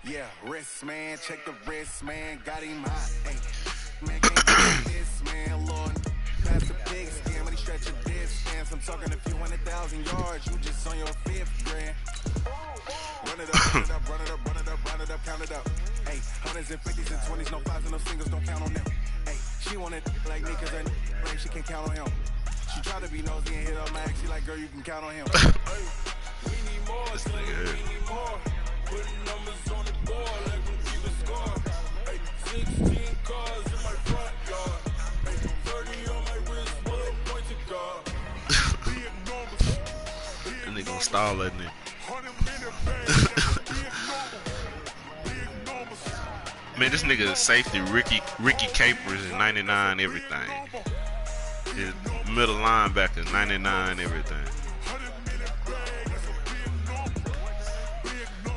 Yeah, wrist, man. Check the wrist, man. Got him hot. Hey, man, can't do this, man. Lord, past the big skin when he stretch your distance. I'm talking a few 100,000 yards. You just on your 5th grand. Run it up, run it up, run it up, run it up, run it up, count it up. Hey, 100s and 50s and 20s, no 5s and no singles, don't count on them. Hey, she wanted like me cause her brain, she can't count on him. She tried to be nosy and hit up my ex, she like, girl, you can count on him. We need more, this nigga we need more. Putting numbers on the board like when people score. Hey, 16 cars in my front yard. Hey, 30 on my wrist, bullet points to guard. That nigga gonna stall that nigga. Man, this nigga is safety Ricky Capers is 99 everything. His middle linebacker is 99 everything.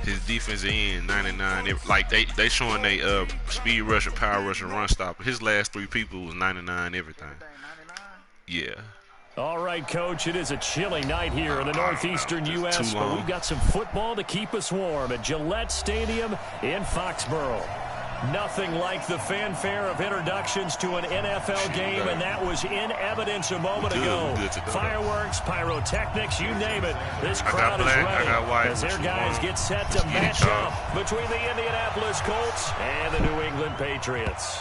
His defensive end 99. Like they showing they speed rusher, power rusher, run stopper. His last 3 people was 99 everything. Yeah. All right, Coach, it is a chilly night here in the northeastern U.S., but we've got some football to keep us warm at Gillette Stadium in Foxborough. Nothing like the fanfare of introductions to an NFL game, and that was in evidence a moment ago. Fireworks, pyrotechnics, you name it. This crowd is ready as their guys get set to match up between the Indianapolis Colts and the New England Patriots.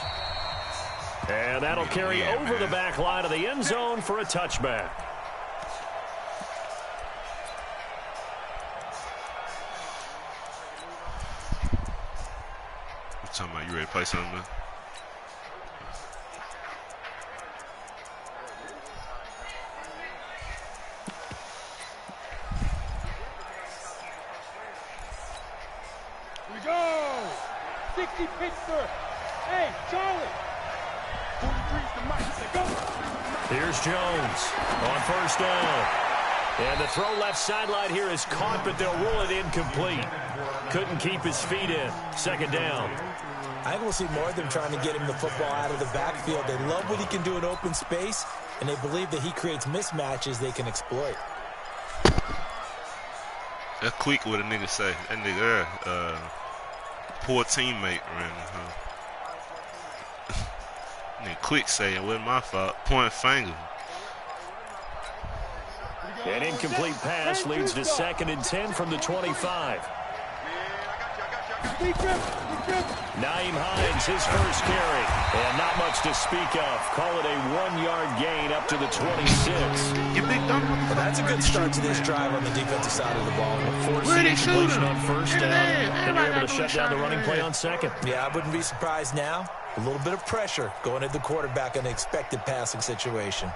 And that'll carry over the back line of the end zone for a touchback. What you talking about? You ready to play something, man? Here we go! 60 Pittsburgh! Hey, Charlie! Here's Jones on first down. And the throw left sideline here is caught, but they'll rule it incomplete. Couldn't keep his feet in. Second down. I think we'll see more of them trying to get him the football out of the backfield. They love what he can do in open space, and they believe that he creates mismatches they can exploit. That's quick what a nigga say. That nigga, poor teammate, man. Nigga quick saying, wasn't my fault. Point finger. An incomplete pass leads to 2nd and 10 from the 25. Naeem Hines, his first carry. And not much to speak of. Call it a 1-yard gain up to the 26. You big dumb. Well, that's a good start to this drive on the defensive side of the ball. Forcing completion on first down. And they're able to shut down the running play on second. Yeah, I wouldn't be surprised now. A little bit of pressure going at the quarterback in an expected passing situation.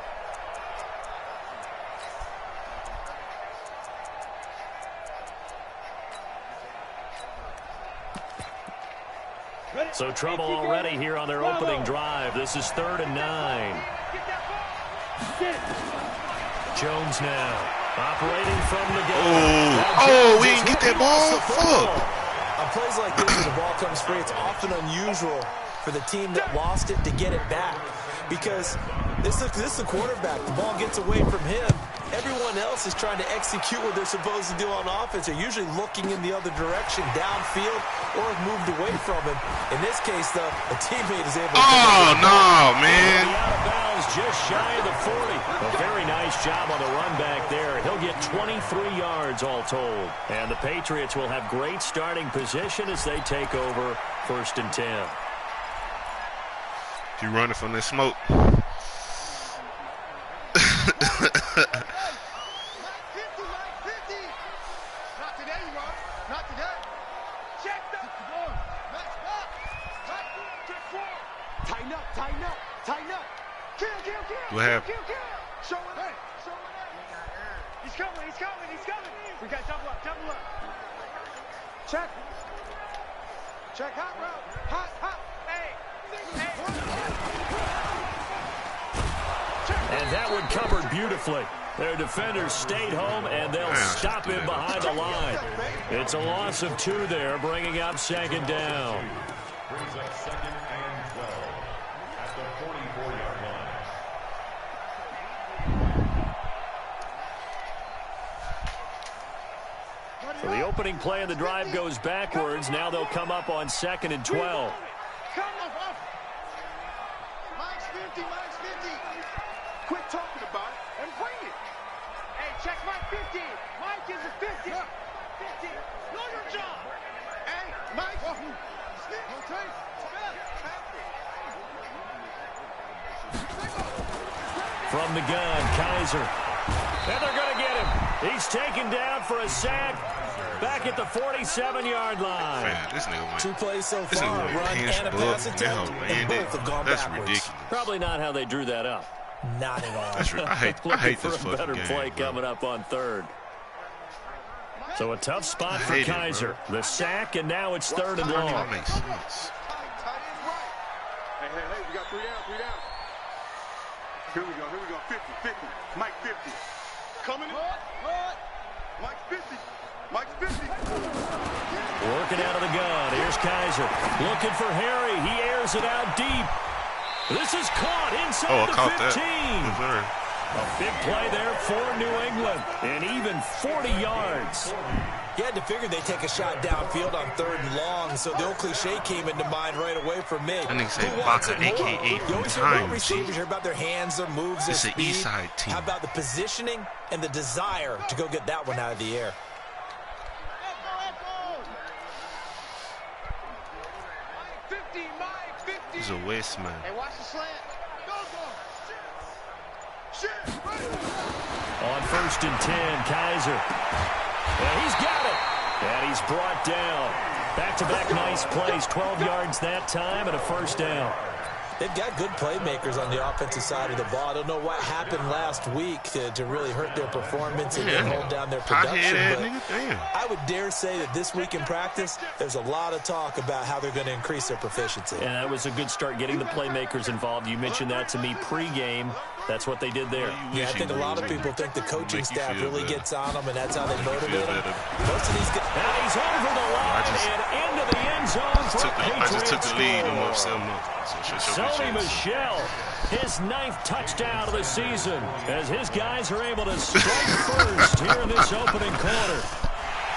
So trouble already here on their opening drive. This is 3rd and 9. Jones now operating from the goal. Oh, we didn't get that ball. Fuck. On plays like this, when the ball comes free, it's often unusual for the team that lost it to get it back. Because this is the quarterback. The ball gets away from him. Everyone else is trying to execute what they're supposed to do on offense. They're usually looking in the other direction, downfield, or have moved away from him. In this case, though, a teammate is able to... Oh, no, man. Out of bounds, just shy of the 40. A very nice job on the run back there. He'll get 23 yards all told. And the Patriots will have great starting position as they take over 1st and 10. You running from this smoke. What happened? He's coming. We got double up. Check. Hot route. Hot. Hey. And that one covered beautifully. Their defenders stayed home, and they'll stop him behind the line. It's a loss of 2 there, bringing up 2nd down. Brings up 2nd and 12 at the 44-yard line. So the opening play of the drive goes backwards. Now they'll come up on 2nd and 12. Come on. Mike's 50, Mike's 50. Quit talking about it and bring it. Hey, check Mike 50. Mike is a 50. 50. Know your job. Hey, Mike. From the gun, Kaiser. And they're going to get him. He's taken down for a sack back at the 47-yard line. Man, this nigga went. 2 plays so This far, nigga a went run pinch and a bug, pass now attempt, and landed. both have gone That's backwards. ridiculous. Probably not how they drew that up. Not at all. That's I hate Looking this for a better fucking play game, bro. coming up on 3rd. So a tough spot for hate it, Kaiser. The sack, and now it's 3rd and That don't long. even make sense. Hey, we got 3 down. Here we go. 50. Mike 50. Coming in. Mike 50. Mike's 50. Working out of the gun. Here's Kaiser. Looking for Harry. He airs it out deep. This is caught inside the 15. That. A big play there for New England. And even 40 yards. You had to figure they'd take a shot downfield on 3rd and long, so the old cliche came into mind right away for me. That nigga say Who wants Baca, it more? a.k.a. You from always hear about time, receivers, G. hear about their hands, their moves, their It's an speed. east side team. How about the positioning and the desire to go get that one out of the air? He's a West man. Hey, watch the slant. Go. Shit. On 1st and 10, Kaiser. And he's got it. And he's brought down. Back-to-back nice plays. 12 yards that time and a 1st down. They've got good playmakers on the offensive side of the ball. I don't know what happened last week to really hurt their performance and hold down their production. But I would dare say that this week in practice, there's a lot of talk about how they're going to increase their proficiency. And that was a good start, getting the playmakers involved. You mentioned that to me pregame. That's what they did there. Yeah, I think a lot of people think the coaching staff really gets on them, and that's how they motivate them. Most of these guys. And he's over the line and into the end zone for a I just took Patriots the lead and went score. 7 up. Sony Michel, his 9th touchdown of the season, as his guys are able to strike first here in this opening quarter.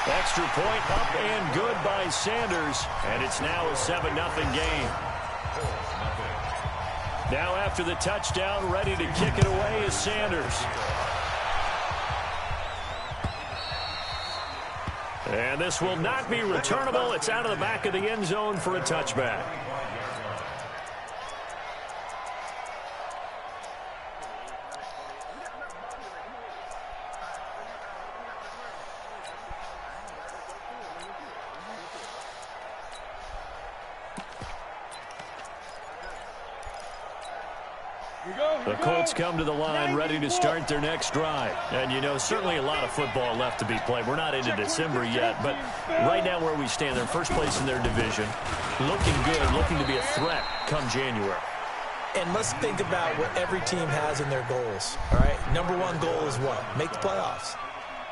Extra point up and good by Sanders, and it's now a 7-0 game. Now after the touchdown, ready to kick it away is Sanders. And this will not be returnable. It's out of the back of the end zone for a touchback. The Colts come to the line ready to start their next drive. And, you know, certainly a lot of football left to be played. We're not into December yet, but right now where we stand, they're in first place in their division. Looking good, looking to be a threat come January. And let's think about what every team has in their goals, all right? Number 1 goal is what? Make the playoffs.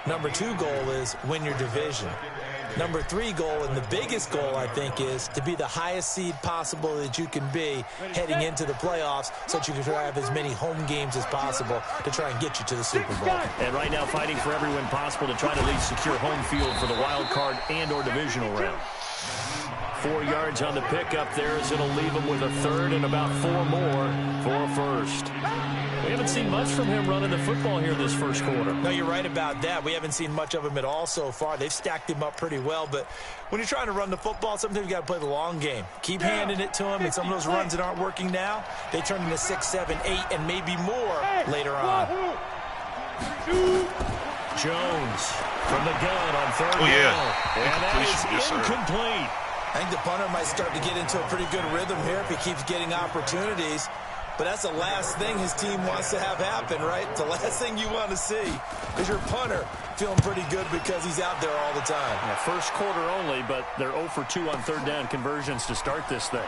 Number 2 goal is win your division. Number 3 goal, and the biggest goal, I think, is to be the highest seed possible that you can be heading into the playoffs so that you can try to have as many home games as possible to try and get you to the Super Bowl. And right now fighting for every win possible to try to at least secure home field for the wild card and or divisional round. 4 yards on the pickup there as it'll leave him with a 3rd and about 4 more for a 1st. We haven't seen much from him running the football here this first quarter. No, you're right about that. We haven't seen much of him at all so far. They've stacked him up pretty well, but when you're trying to run the football, sometimes you got to play the long game. Keep handing it to him, and some of those runs that aren't working now, they turn into 6, 7, 8, and maybe more later on. Jones from the gun on 3rd Oh, yeah. down. And that is incomplete. I think the punter might start to get into a pretty good rhythm here if he keeps getting opportunities. But that's the last thing his team wants to have happen, right? The last thing you want to see is your punter feeling pretty good because he's out there all the time. Yeah, first quarter only, but they're 0 for 2 on 3rd down conversions to start this thing.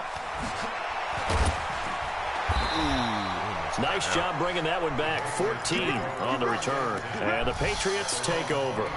Nice job bringing that one back. 14 on the return. And the Patriots take over.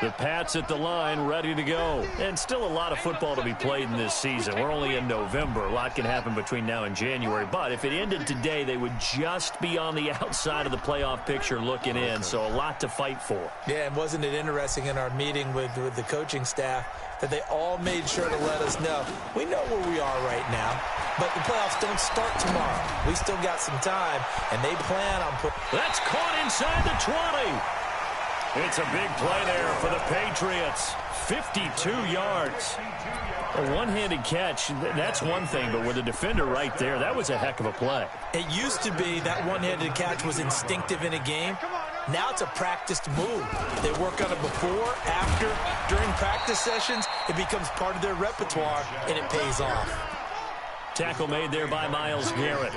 The Pats at the line, ready to go. And still a lot of football to be played in this season. We're only in November. A lot can happen between now and January. But if it ended today, they would just be on the outside of the playoff picture looking in. So a lot to fight for. Yeah, and wasn't it interesting in our meeting with the coaching staff that they all made sure to let us know, we know where we are right now, but the playoffs don't start tomorrow. We still got some time, and they plan on putting... That's caught inside the 20. It's a big play there for the Patriots. 52 yards. A one-handed catch, that's one thing, but with a defender right there, that was a heck of a play. It used to be that one-handed catch was instinctive in a game. Now it's a practiced move. They work on it before, after, during practice sessions. It becomes part of their repertoire, and it pays off. Tackle made there by Myles Garrett.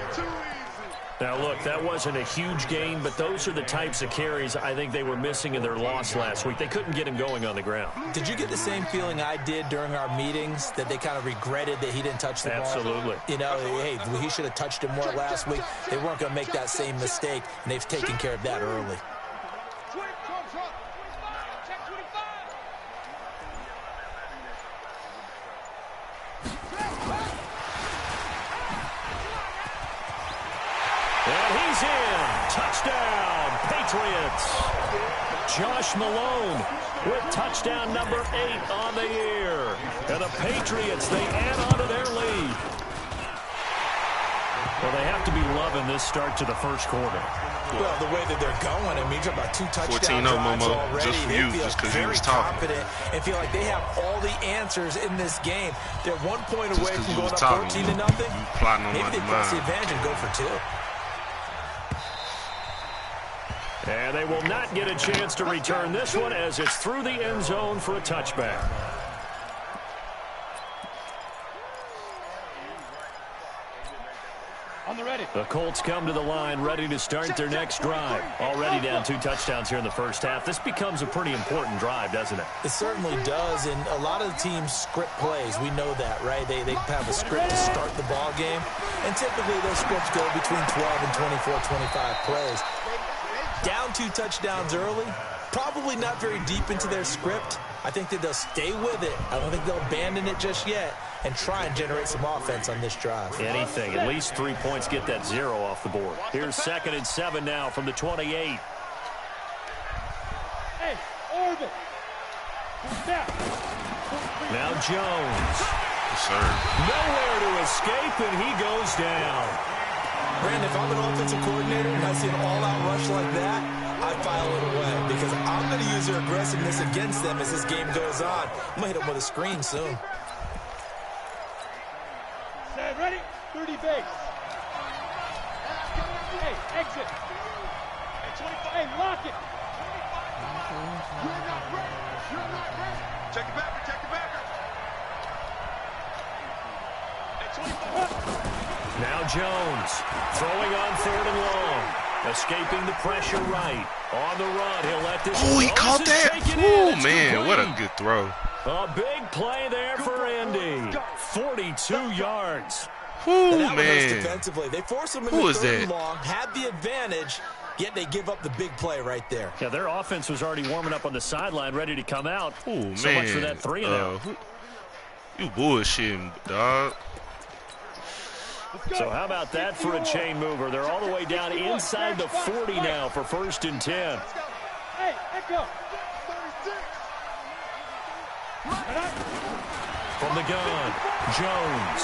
Now, look, that wasn't a huge gain, but those are the types of carries I think they were missing in their loss last week. They couldn't get him going on the ground. Did you get the same feeling I did during our meetings, that they kind of regretted that he didn't touch the ball? Absolutely. You know, hey, he should have touched it more last week. They weren't going to make that same mistake, and they've taken care of that early. And he's in. Touchdown, Patriots. Josh Malone with touchdown number 8 on the year. And the Patriots, they add on to their lead. Well, they have to be loving this start to the first quarter. Well, the way that they're going, I mean, you're talking about 2 touchdown 14-0, drives Momo, already. just for they you, feel just 'cause you very was talking. confident and feel like they have all the answers in this game. They're 1 point Just away 'cause from you going was up talking, 14-0. you plotting on Maybe my they press the mind. advantage and go for 2. And they will not get a chance to return this one as it's through the end zone for a touchback. The Colts come to the line ready to start their next drive. Already down 2 touchdowns here in the first half. This becomes a pretty important drive, doesn't it? It certainly does, and a lot of the teams script plays. We know that, right? They have a script to start the ball game, and typically those scripts go between 12 and 24, 25 plays. Down 2 touchdowns early, probably not very deep into their script. I think that they'll stay with it. I don't think they'll abandon it just yet and try and generate some offense on this drive. Anything. At least 3 points get that 0 off the board. Here's 2nd and 7 now from the 28. Hey, orbit. Now Jones. Yes, sir. Nowhere to escape, and he goes down. Brandon, if I'm an offensive coordinator and I see an all-out rush like that, I file it away because I'm going to use their aggressiveness against them as this game goes on. I'm going to hit them with a screen soon. Stand ready. 30 base. Hey, exit. Hey, 25. Hey, lock it. You're not ready. You're not ready. Check the backer. Check the backer. Hey, 25. Now Jones throwing on 3rd and long. Escaping the pressure right. On the run, he'll let this... Oh, he caught that. Oh, man, complete. what a good throw. A big play there for Indy. 42 yards. Oh, And that one hurts man. defensively. They force them Who into is 3rd and that? long, had the advantage, yet they give up the big play right there. Yeah, their offense was already warming up on the sideline, ready to come out. Oh, man. So much for that 3 and out. You bullshitting, dog. So how about that for a chain mover? They're all the way down inside the 40 now for 1st and 10. Hey, echo. From the gun, Jones.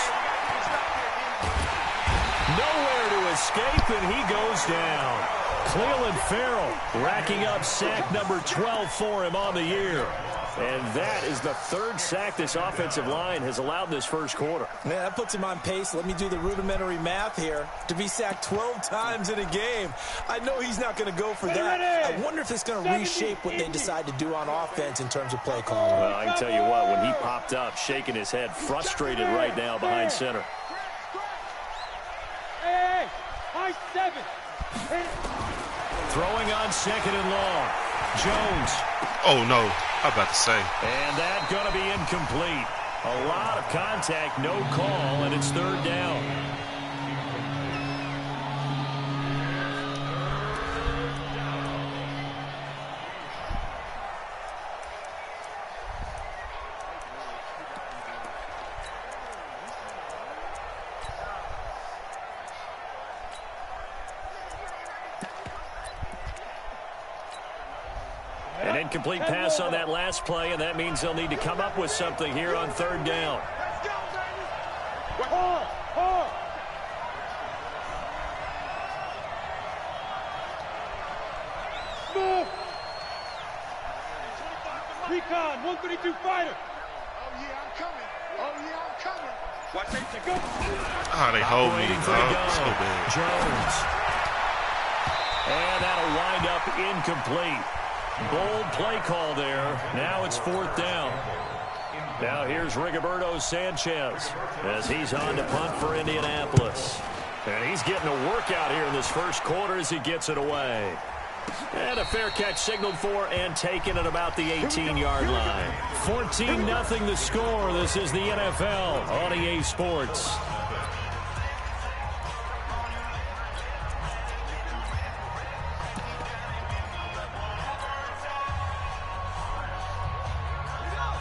Nowhere to escape, and he goes down. Cleveland Farrell racking up sack number 12 for him on the year. And that is the 3rd sack this offensive line has allowed this first quarter. Man, that puts him on pace. Let me do the rudimentary math here. To be sacked 12 times in a game, I know he's not going to go for that. I wonder if it's going to reshape what they decide to do on offense in terms of play calling. Well, I can tell you what, when he popped up, shaking his head, frustrated right now behind center. Hey, high 7. Throwing on 2nd and long. Jones. Oh, no. I'm about to say. And that's going to be incomplete. A lot of contact, no call, and it's 3rd down. An incomplete pass on that last play, and that means they'll need to come up with something here on third down. Let's go, baby. Move. Recon, 132 fighter. Oh, yeah, I'm coming. Oh, yeah, I'm coming. Watch it, go. Oh, they hold me, Waiting for the dog. go. So bad. Jones. And that'll wind up incomplete. Bold play call there. Now it's fourth down. Now here's Rigoberto Sanchez as he's on to punt for Indianapolis. And he's getting a workout here in this first quarter as he gets it away. And a fair catch signaled for and taken at about the 18-yard line. 14-0 the score. This is the NFL on EA Sports.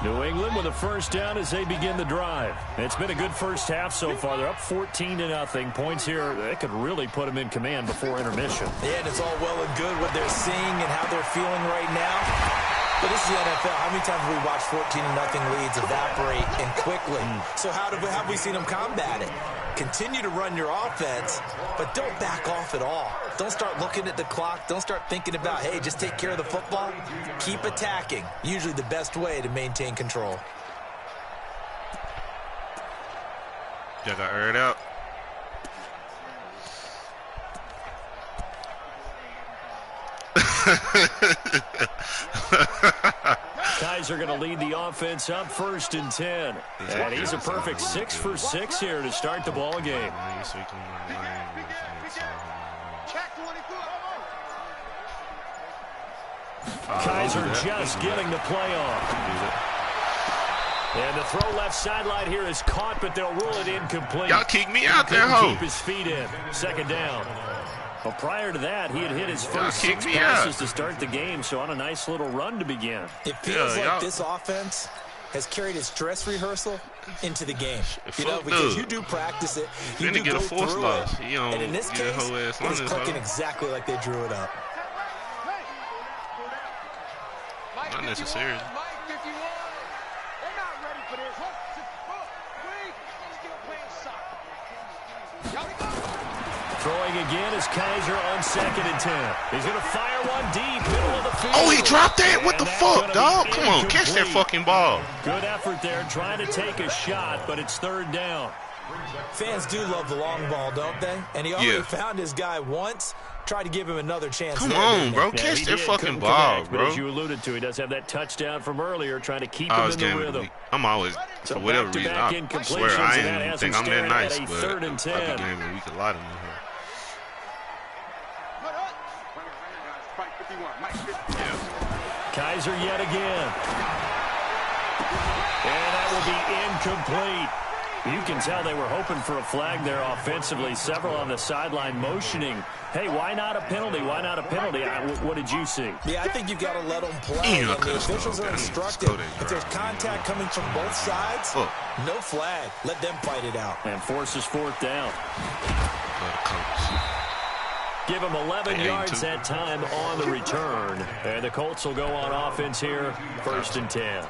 New England with a first down as they begin the drive. It's been a good first half so far. They're up 14-0. Points here, they could really put them in command before intermission. Yeah, and it's all well and good what they're seeing and how they're feeling right now. But this is the NFL. How many times have we watched 14-0 leads evaporate and quickly? So how have we seen them combat it? Continue to run your offense, but don't back off at all. Don't start looking at the clock. Don't start thinking about, hey, just take care of the football. Keep attacking. Usually the best way to maintain control. Y'all got aired out. Kaiser going to lead the offense up 1st and 10. And he's a perfect 6 for 6 here to start the ball game. Kaiser just getting the play off. And the throw left sideline here is caught, but they'll rule it incomplete. Y'all kick me out there, ho. Keep his feet in. Second down. Well, prior to that, he had hit his first kick 6 me passes out to start the game, so on a nice little run to begin. It feels like this offense has carried its dress rehearsal into the game. You know, because you do practice it, you do go through it. And in this case, it's clicking exactly like they drew it up. Not necessarily. Throwing again is Kaiser on 2nd and 10. He's going to fire one deep, middle of the field. Oh, he dropped that? What the fuck, dog? Come on, catch that fucking ball. Good effort there, trying to take a shot, but it's 3rd down. Fans do love the long ball, don't they? And he already found his guy once. Tried to give him another chance. Come on, bro. Catch that fucking ball, bro. But as you alluded to, he does have that touchdown from earlier, trying to keep him in the rhythm. I'm always, for whatever reason, I swear I ain't think I'm that nice, but I be gaming week a lot of them here. Kaiser yet again. And that will be incomplete. You can tell they were hoping for a flag there offensively. Several on the sideline motioning. Hey, why not a penalty? Why not a penalty? What did you see? Yeah, I think you've got to let them play. And the officials are instructed. If there's contact coming from both sides, no flag. Let them fight it out. And forces 4th down. Give them 11 yards that time on the return. And the Colts will go on offense here, 1st and 10.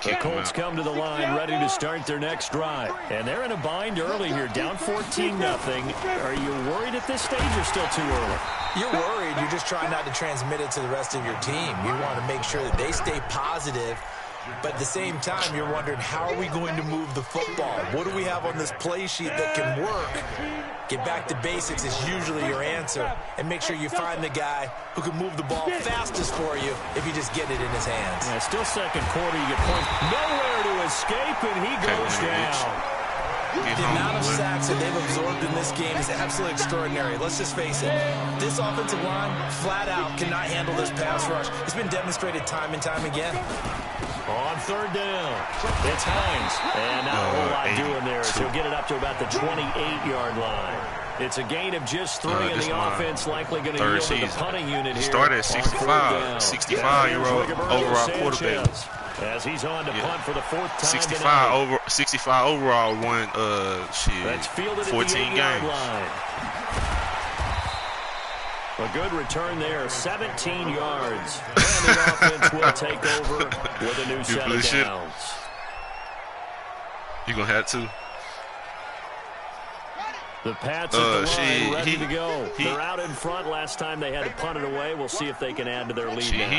The Colts come to the line ready to start their next drive. And they're in a bind early here, down 14-0. Are you worried at this stage or still too early? You're worried. You're just trying not to transmit it to the rest of your team. You want to make sure that they stay positive. But at the same time, you're wondering, how are we going to move the football? What do we have on this play sheet that can work? Get back to basics is usually your answer. And make sure you find the guy who can move the ball fastest for you if you just get it in his hands. Yeah, still second quarter. You get points. Nowhere to escape, and he goes down. The amount of sacks that they've absorbed in this game is absolutely extraordinary. Let's just face it. This offensive line, flat out, cannot handle this pass rush. It's been demonstrated time and time again. On 3rd down, it's Hines. And not a whole lot doing there, so he'll get it up to about the 28-yard line. It's a gain of just 3, and the offense likely going to yield to the punting unit here. Started at 65, 65-year-old overall quarterback. As he's on to punt for the 4th time 65 overall won That's fielded 14 at the 8-yard line. A good return there, 17 yards. And the offense will take over with a new set of downs. You gonna have to? The Pats at the line, ready to go. They're out in front. Last time they had to punt it away. We'll see if they can add to their lead now.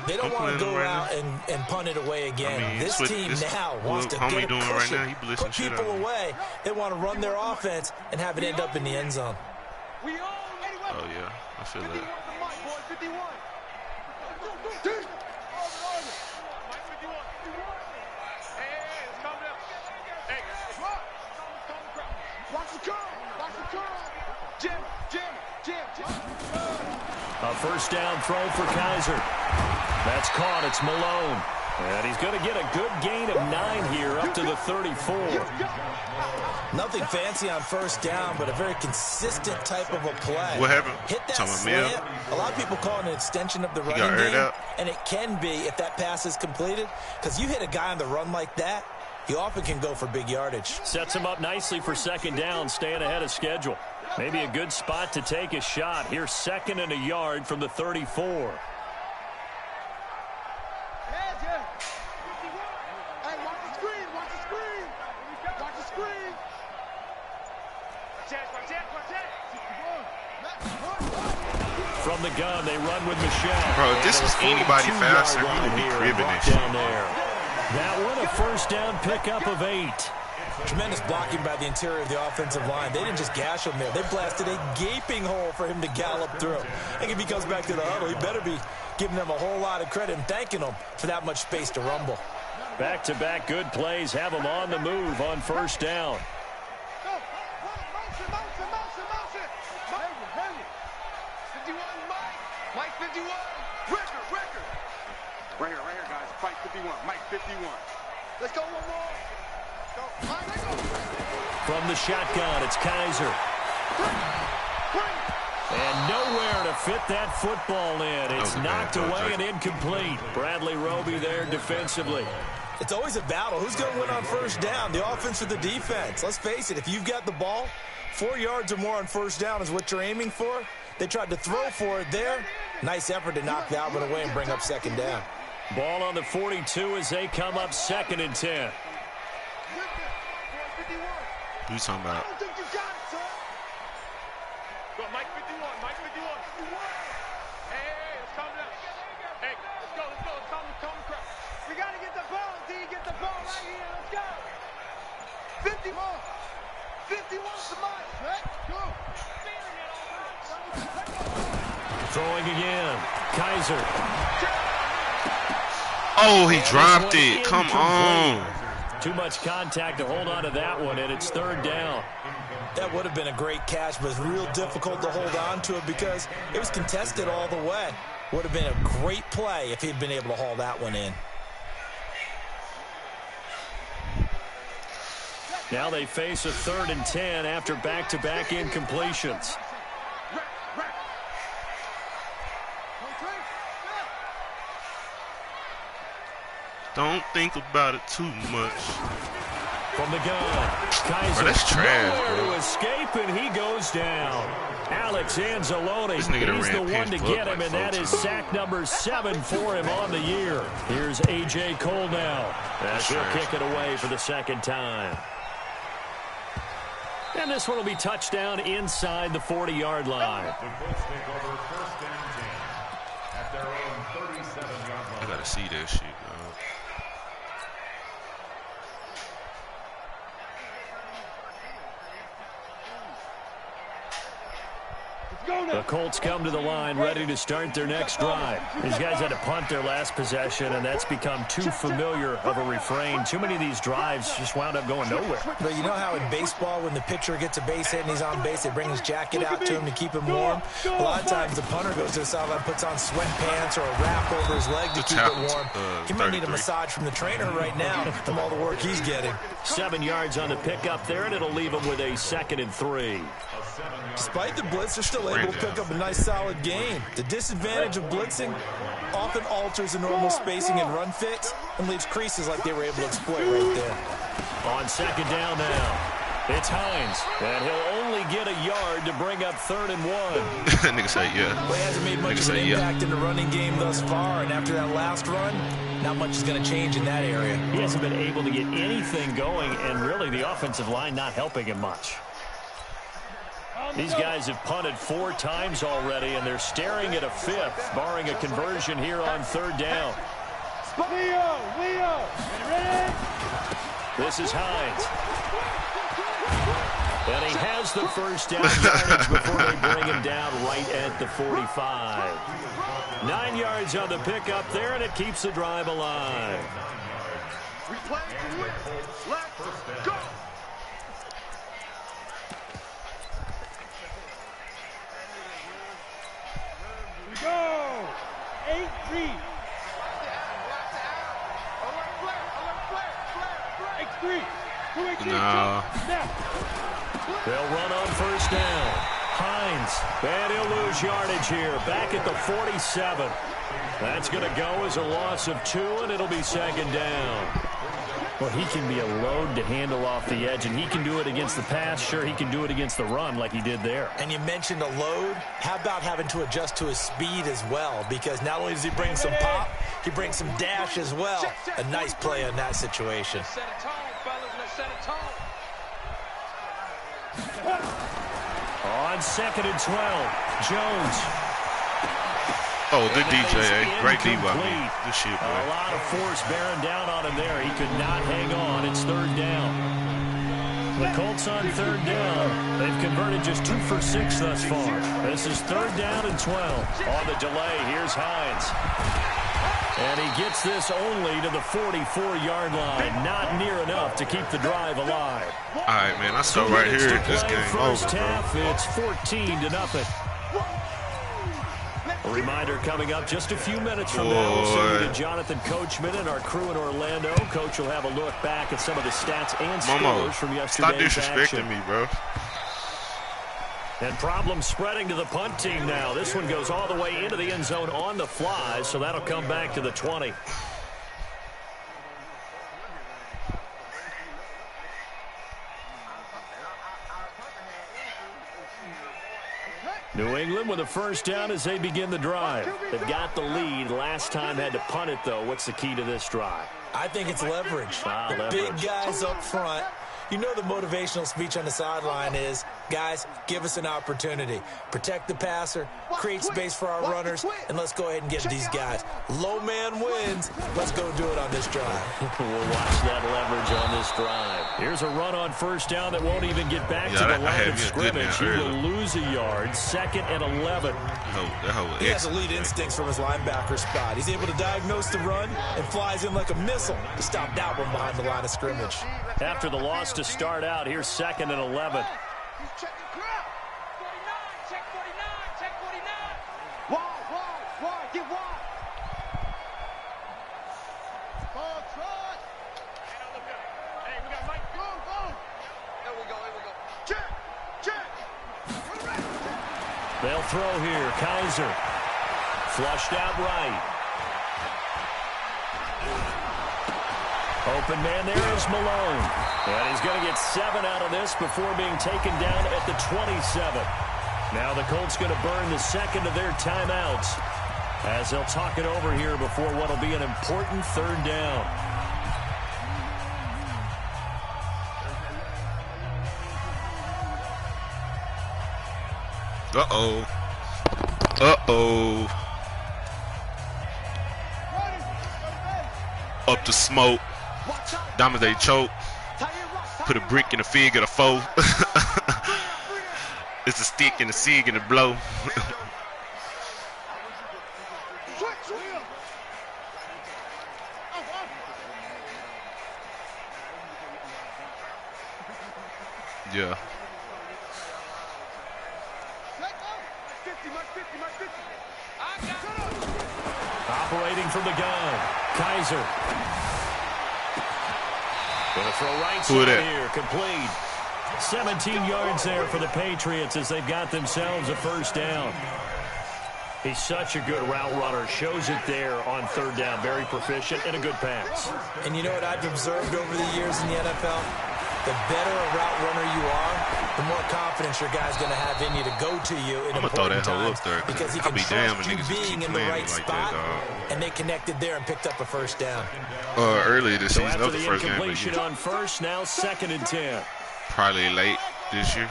They don't want to go out and punt it away again. I mean, this team now wants to get it pushing, put people away. They want to run their offense and have it end up in the end zone. Oh, yeah. I feel that. A first down throw for Kaiser. That's caught. It's Malone. And he's going to get a good gain of 9 here up to the 34. Nothing fancy on first down, but a very consistent type of a play. What happened? Hit that slant. A lot of people call it an extension of the running game, and it can be if that pass is completed, because you hit a guy on the run like that, he often can go for big yardage. Sets him up nicely for second down, staying ahead of schedule. Maybe a good spot to take a shot. Here's 2nd and a yard from the 34. Hey, watch the screen, watch the screen. Watch the screen. From the gun, they run with Michelle. Bro, if this was anybody faster, he would be cribbing this shit. Down there. That one, a first down pickup of 8. Tremendous blocking by the interior of the offensive line. They didn't just gash him there. They blasted a gaping hole for him to gallop through. I think if he comes back to the huddle, he better be giving them a whole lot of credit and thanking them for that much space to rumble. Back-to-back good plays have them on the move on first down. Mike 51. Record. Right here, guys. Fight 51. Mike 51. Let's go one more. From the shotgun, it's Kaiser. And nowhere to fit that football in. It's knocked away and incomplete. Bradley Roby there defensively. It's always a battle. Who's going to win on first down, the offense or the defense? Let's face it, if you've got the ball, 4 yards or more on first down is what you're aiming for. They tried to throw for it there. Nice effort to knock that one away and bring up second down. Ball on the 42 as they come up 2nd and 10. Who you talking about? I don't think you got it, son. Go, Mike 51. Hey, it's coming up. Hey, let's go. It's coming crap. We got to get the ball, D. Get the ball right here. Let's go. 51. 51 to Mike. Right? Go. Throwing again. Kaiser. Oh, he dropped it. Come on. Too much contact to hold on to that one, and it's 3rd down. That would have been a great catch, but it's real difficult to hold on to it because it was contested all the way. Would have been a great play if he'd been able to haul that one in. Now they face a 3rd and 10 after back-to-back incompletions. Don't think about it too much. From the gun, Kaiser. Bro, that's trash, nowhere bro. to escape, and he goes down. Alex Anzalone, He's the one to get him, and that is sack number 7 for him on the year. Here's A.J. Cole now, as he'll kick it away for the 2nd time. And this one will be touchdown inside the 40-yard line. I gotta see that shit, bro. The Colts come to the line ready to start their next drive. These guys had to punt their last possession, and that's become too familiar of a refrain. Too many of these drives just wound up going nowhere. But you know how in baseball, when the pitcher gets a base hit and he's on base, they bring his jacket out to him to keep him warm? A lot of times the punter goes to the sideline, puts on sweatpants or a wrap over his leg to keep it warm. He might need a massage from the trainer right now from all the work he's getting. 7 yards on the pickup there, and it'll leave him with a 2nd and 3. Despite the blitz, they're still able to pick up a nice solid gain. The disadvantage of blitzing often alters the normal spacing and run fits, and leaves creases like they were able to exploit right there. On second down now. It's Hines, and he'll only get a yard to bring up 3rd and 1. Nigga say yeah. Well, he hasn't made much of an impact in the running game thus far, and after that last run, not much is going to change in that area. He hasn't been able to get anything going, and really the offensive line not helping him much. These guys have punted 4 times already, and they're staring at a 5th, barring a conversion here on 3rd down. Leo, ready? This is Hines. And he has the first down yardage before they bring him down right at the 45. 9 yards on the pickup there, and it keeps the drive alive. We play to win. Let's go. We go. 8-3. No. They'll run on first down. Hines, and he'll lose yardage here. Back at the 47. That's going to go as a loss of 2, and it'll be second down. Well, he can be a load to handle off the edge, and he can do it against the pass. Sure, he can do it against the run like he did there. And you mentioned a load. How about having to adjust to his speed as well? Because not only does he bring some pop, he brings some dash as well. A nice play on that situation. Set a tone, fellas. Let's set a tone. On 2nd and 12, Jones. Oh, good DJ, great D by me. Good shit, boy. A lot of force bearing down on him there. He could not hang on. It's 3rd down. The Colts on 3rd down. They've converted just 2 for 6 thus far. This is 3rd down and 12. On the delay, here's Hines. And he gets this only to the 44-yard line. Not near enough to keep the drive alive. All right, man, I saw right here this game First over, bro. half, it's 14-0. A reminder coming up just a few minutes from now. We'll send you to Jonathan Coachman and our crew in Orlando. Coach will have a look back at some of the stats and scores from yesterday's stop disrespecting action. me, bro. And problems spreading to the punt team now. This one goes all the way into the end zone on the fly, so that'll come back to the 20. New England with a first down as they begin the drive. They've got the lead. Last time had to punt it, though. What's the key to this drive? I think it's leverage. The Leverage. big guys up front. You know the motivational speech on the sideline is, guys, give us an opportunity. Protect the passer, create space for our runners, and let's go ahead and get these guys. Low man wins. Let's go do it on this drive. We'll watch that leverage on this drive. Here's a run on first down that won't even get back to the line of scrimmage. He will lose a yard. 2nd and 11. He has elite instincts from his linebacker spot. He's able to diagnose the run and flies in like a missile to stop that one behind the line of scrimmage. After the loss to start out, here's 2nd and 11. Check the crowd. 49, check 49, check 49. Wide, get wide. Ball trot. Hey, we got Mike. Go. There we go. Check. They'll throw here. Kaiser. Flushed out right. Open man there is Malone. And he's going to get 7 out of this before being taken down at the 27. Now the Colts going to burn the second of their timeouts as they'll talk it over here before what will be an important 3rd down. Up the smoke. Diamonds they choke. Put a brick in the fig of the foe. It's a stick and a sig and a blow. Yeah. Operating from the gun. Kaiser. Gonna throw right side here. Complete. 17 yards there for the Patriots as they've got themselves a first down. He's such a good route runner. Shows it there on third down. Very proficient and a good pass. And you know what I've observed over the years in the NFL? The better a route runner you are, the more confidence your guy's going to have in you to go to you in important times. Because he can trust you being in the right spot, and they connected there and picked up a first down. Earlier this season, after that was the first game. Incompletion on first, now 2nd and 10. Probably late this year.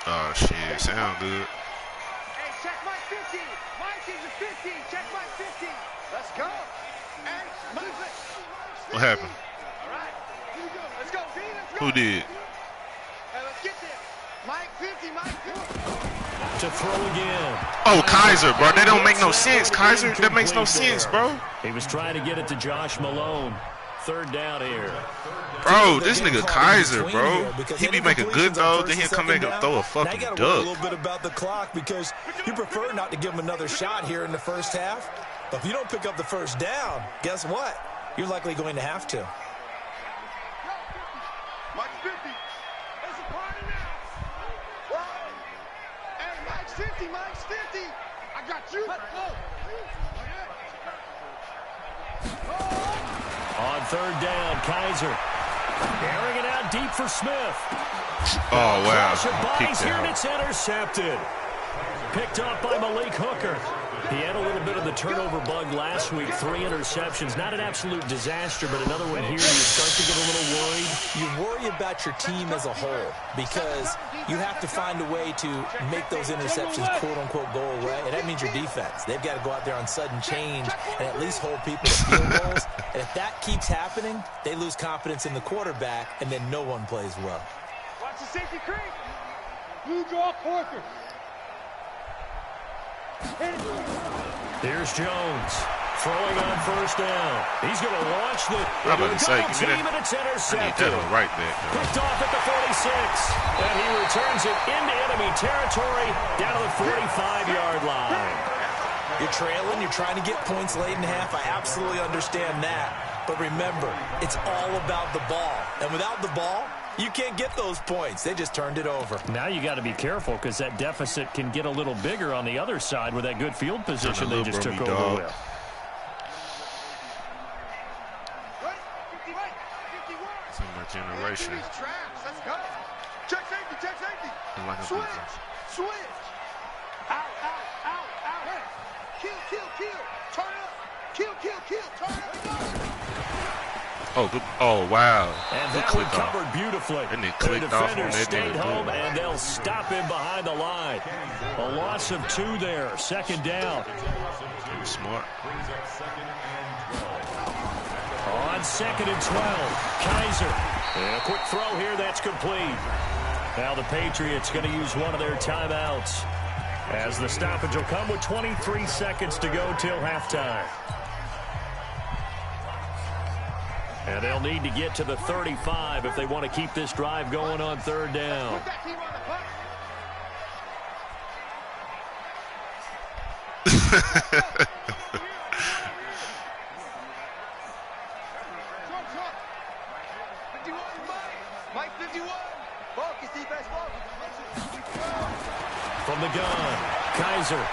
Oh, shit. Sound good. Hey, check Mike 50. Mike is a 50. Check Mike 50. Let's go. Hey, move it. What happened? All right. Here we go. Let's go, D. Let's go. Who did? Hey, let's get there. Mike 50. Mike 50. To throw again. Oh, Kaiser, bro. That don't make no sense, Kaiser. That makes no sense, bro. He was trying to get it to Josh Malone. 3rd down here. Bro, this nigga Kaiser, bro. He be making good throws, then he'll come back and throw a fucking duck. Now you gotta worry a duck. little bit about the clock because you prefer not to give him another shot here in the first half. But if you don't pick up the first down, guess what? You're likely going to have to. Mike's 50. It's a party now. Hey, Mike's 50. Mike's 50. I got you. Let's go. On 3rd down, Kaiser. Airing it out deep for Smith. Oh, wow. Bodies here, and it's intercepted. Picked off by Malik Hooker. He had a little bit of the turnover bug last week. 3 interceptions. Not an absolute disaster, but another one here. You start to get a little worried. You worry about your team as a whole because you have to find a way to make those interceptions, quote-unquote, go away. And that means your defense. They've got to go out there on sudden change and at least hold people to field goals. And if that keeps happening, they lose confidence in the quarterback, and then no one plays well. Watch the safety creep. Blue draw Parker. Here's Jones. Throwing on 1st down. He's going to launch the I'm about to say, team, and it's I need intercepted. that right back. Picked off at the 46. And he returns it into enemy territory down to the 45-yard line. You're trailing. You're trying to get points late in half. I absolutely understand that. But remember, it's all about the ball. And without the ball, you can't get those points. They just turned it over. Now you got to be careful because that deficit can get a little bigger on the other side with that good field position they just took over with. It's in my generation. Let's go. Check safety. Check safety. Switch. Out. Hey. Kill. Turn up. Kill. Turn up. Oh, good. Oh, wow. And that one covered beautifully. And it clicked off on that stayed nigga. home, and they'll stop him behind the line. A loss of 2 there. 2nd down. Smart. On 2nd and 12, Kaiser. And a quick throw here. That's complete. Now the Patriots going to use one of their timeouts as the stoppage will come with 23 seconds to go till halftime. And they'll need to get to the 35 if they want to keep this drive going on 3rd down. Mike 51. Focus, defense, From the gun, Kaiser.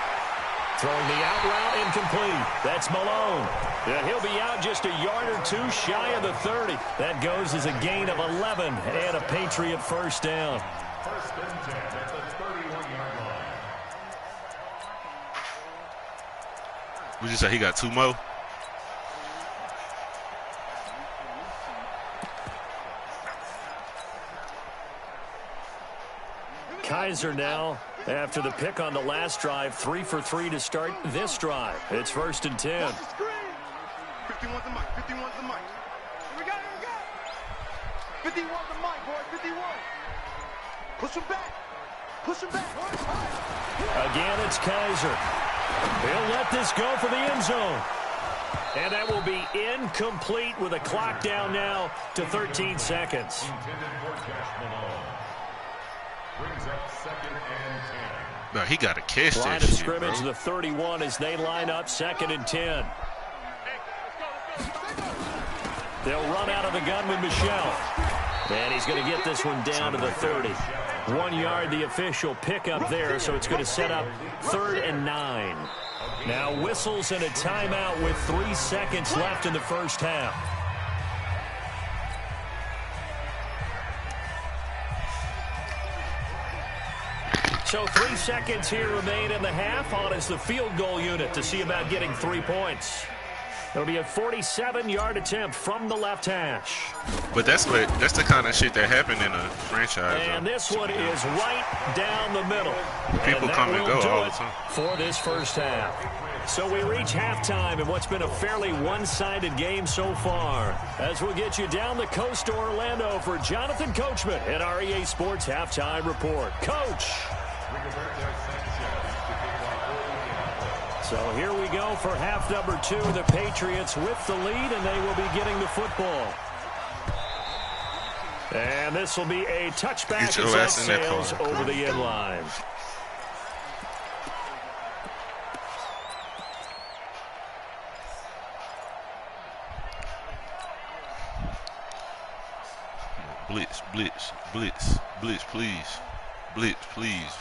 Throwing the out route incomplete. That's Malone. And he'll be out just a yard or 2 shy of the 30. That goes as a gain of 11 and a Patriot 1st down. 1st and 10 at the 31-yard line. Would you say he got 2 more? Kaiser now, after the pick on the last drive, 3 for 3 to start this drive. It's 1st and 10. 51's the mic. 51's the mic. Here we go. 51's the mic, boys. 51. Push him back. Again, it's Kaiser. He'll let this go for the end zone. And that will be incomplete with a clock down now to 13 seconds. Brings up 2nd and 10. No, he got to catch Line that of shit, scrimmage, bro. the 31 as they line up 2nd and 10. They'll run out of the gun with Michelle. And he's going to get this one down to the 30. 1 yard, the official pickup there, so it's going to set up 3rd and 9. Now whistles and a timeout with 3 seconds left in the first half. So 3 seconds here remain in the half. On is the field goal unit to see about getting 3 points. It'll be a 47-yard attempt from the left hash. But that's the kind of shit that happened in a franchise. And this one is right down the middle. People come and go all the time. For this first half. So we reach halftime in what's been a fairly one-sided game so far. As we'll get you down the coast to Orlando for Jonathan Coachman at our EA Sports Halftime Report. Coach! So here we go for half number 2. The Patriots with the lead, and they will be getting the football. And this will be a touchback as that sails over the end line. Blitz, blitz, blitz, blitz, please. Blitz, please.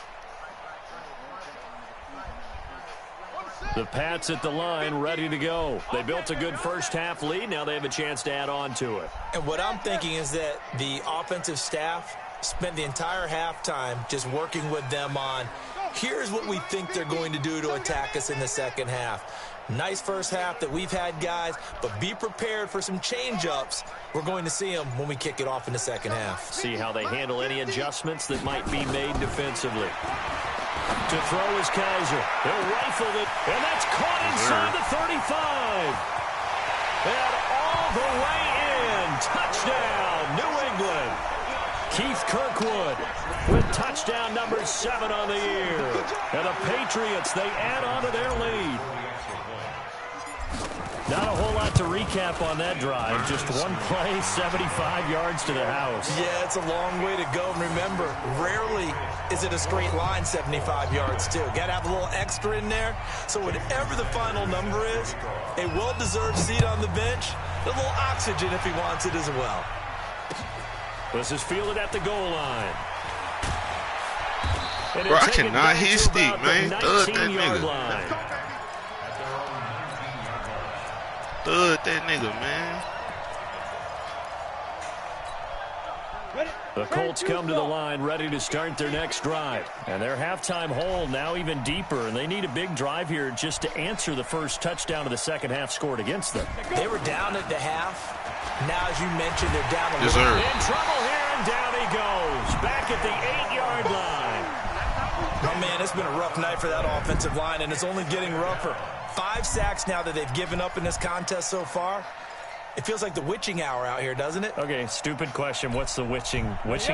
The Pats at the line, ready to go. They built a good first half lead. Now they have a chance to add on to it. And what I'm thinking is that the offensive staff spent the entire halftime just working with them on, here's what we think they're going to do to attack us in the second half. Nice first half that we've had, guys, but be prepared for some change-ups. We're going to see them when we kick it off in the second half. See how they handle any adjustments that might be made defensively. To throw is Kaiser. He'll rifle it, and that's caught inside the 35. And all the way in. Touchdown, New England. Keith Kirkwood with touchdown number 7 on the year. And the Patriots, they add on to their lead. Not a whole lot to recap on that drive. Just one play, 75 yards to the house. Yeah, it's a long way to go. And remember, rarely is it a straight line 75 yards, too. Got to have a little extra in there. So whatever the final number is, a well-deserved seat on the bench, a little oxygen if he wants it as well. This is fielded at the goal line. Bro, I cannot hit stick, man. Thug that nigga. Thug that nigga, man. The Colts come to the line ready to start their next drive. And their halftime hole now even deeper. And they need a big drive here just to answer the first touchdown of the second half scored against them. They were down at the half. Now, as you mentioned, they're down a little. In trouble here, and down he goes. Back at the 8-yard line. Oh, man, it's been a rough night for that offensive line, and it's only getting rougher. 5 sacks now that they've given up in this contest so far. It feels like the witching hour out here, doesn't it? Okay, stupid question. What's the witching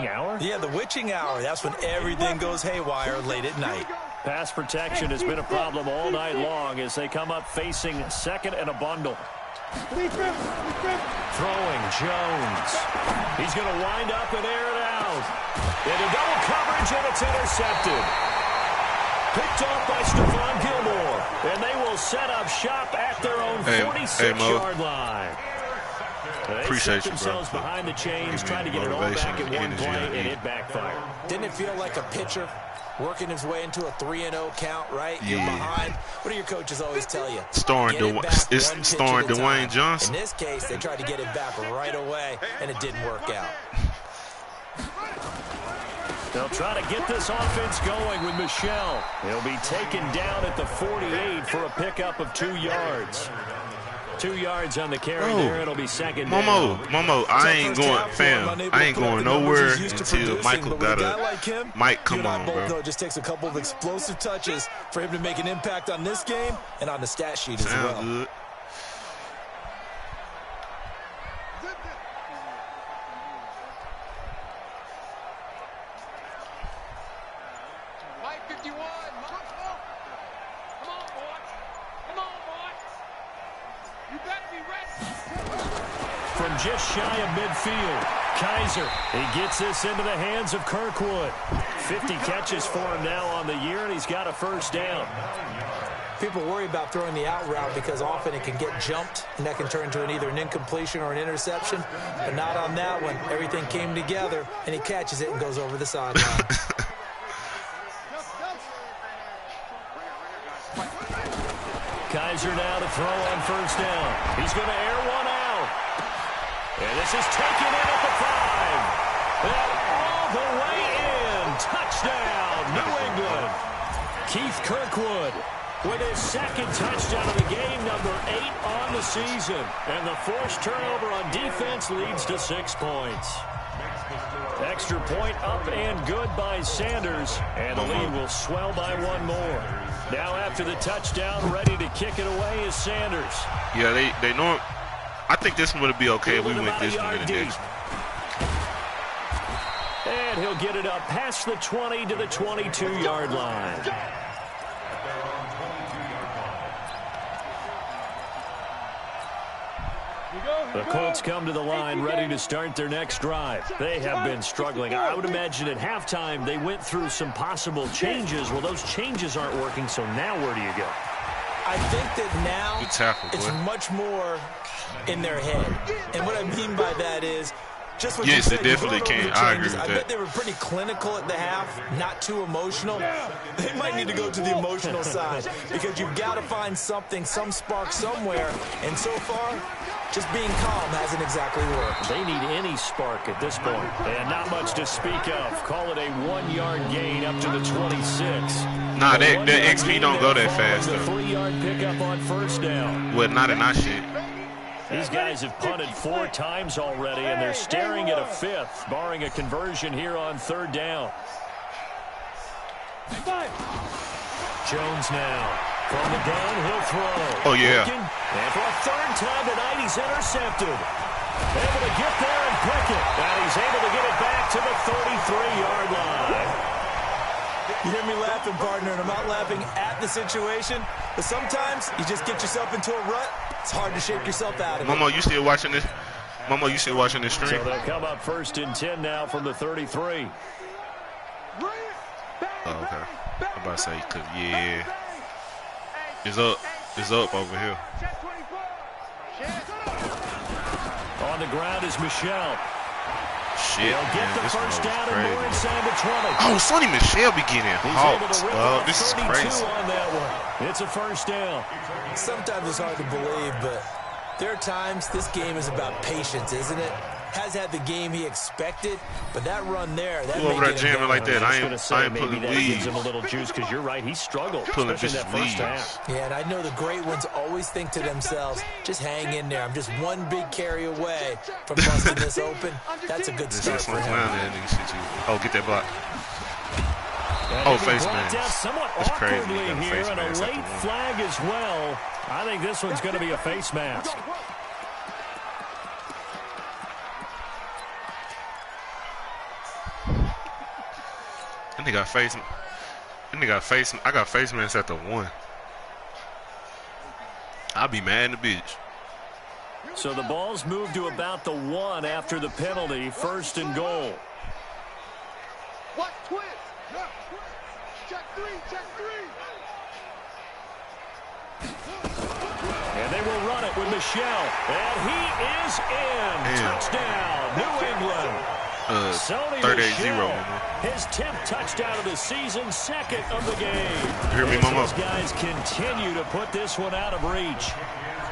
hour? Yeah, the witching hour. That's when everything goes haywire late at night. Pass protection has been a problem all night long as they come up facing second and a bundle. Throwing Jones. He's going to wind up and air it out. Into double coverage, and it's intercepted. Picked off by Stephon Gilmore. And they will set up shop at their own 46-yard line. They set themselves behind the chains, trying to get it all back in one play, and it backfired. Didn't it feel like a pitcher working his way into a 3-0 count, right? Yeah. You're behind. What do your coaches always tell you? It's starring Dwayne Johnson. In this case, they tried to get it back right away, and it didn't work out. They'll try to get this offense going with Michel. He'll be taken down at the 48 for a pickup of 2 yards. 2 yards on the carry there. It'll be second down. Momo, I ain't going nowhere until Michael got Mike, come on, bro. Just takes a couple of explosive touches for him to make an impact on this game and on the stat sheet as well. Good. From just shy of midfield, Kaiser, he gets this into the hands of Kirkwood. 50 catches for him now on the year, and he's got a first down. People worry about throwing the out route because often it can get jumped, and that can turn into either an incompletion or an interception. But not on that one. Everything came together, and he catches it and goes over the sideline. Kaiser now to throw on first down. He's going to air one out. And this is taken in at the 5. And all the way in. Touchdown, New England. Keith Kirkwood with his second touchdown of the game, number 8 on the season. And the forced turnover on defense leads to 6 points. Extra point up and good by Sanders. And the lead will swell by 1 more. Now after the touchdown, ready to kick it away is Sanders. Yeah, they know. I think this one would be okay if we went this one in the next. And he'll get it up past the 20 to the 22-yard line. The Colts come to the line ready to start their next drive. They have been struggling. I would imagine at halftime they went through some possible changes. Well, those changes aren't working, so now where do you go? I think that now it's much more in their head. And what I mean by that is just what you said. Yes, they definitely can. I agree with that. I bet they were pretty clinical at the half, not too emotional. They might need to go to the emotional side because you've got to find something, some spark somewhere. And so far, just being calm hasn't exactly worked. They need any spark at this point. And not much to speak of. Call it a 1-yard gain up to the 26. Nah, that XP don't go that fast, The though. 3-yard pickup on first down. Well, not in our shit. These guys have punted 4 times already, and they're staring at a 5th, barring a conversion here on 3rd down. Jones now. From the gun, he'll throw. Oh, yeah. And for a 3rd time tonight, he's intercepted. Able to get there and pick it. And he's able to get it back to the 33-yard line. You hear me laughing, partner, and I'm not laughing at the situation, but sometimes you just get yourself into a rut. It's hard to shake yourself out of it. Momo, you still watching this? Momo, you still watching this stream? So they'll come up 1st and 10 now from the 33. Oh, okay. I'm about to say, yeah. It's up. It's up over here. On the ground is Michelle. Shit, They'll get man, the this first one down was and more crazy. inside the 20. Oh, Sonny Michelle be getting hawked. Oh, this is 32 crazy. on that one. It's a first down. Sometimes it's hard to believe, but there are times this game is about patience, isn't it? Has had the game he expected, but that run there, that You over there jamming like that, I ain't maybe pulling that gives leads. him a little juice because you're right, he struggled, Pulling especially just that first leads. half. Yeah, and I know the great ones always think to themselves, just hang in there. I'm just one big carry away from busting this open. That's a good start for him. Oh, get that block. And Oh, he face blocked man. out somewhat That's crazy. awkwardly You got a here, face and a mask after late one. flag as well. I think this one's going to be a face mask. I think I got face mask at the 1. I'll be mad in the bitch. So the ball's moved to about the 1 after the penalty, 1st and goal. What twist? Check 3, check 3. And they will run it with Michelle. And he is in. Damn. Touchdown, New England. 38-0. His 10th touchdown of the season, 2nd of the game. You hear me, As Momo? these guys continue to put this one out of reach.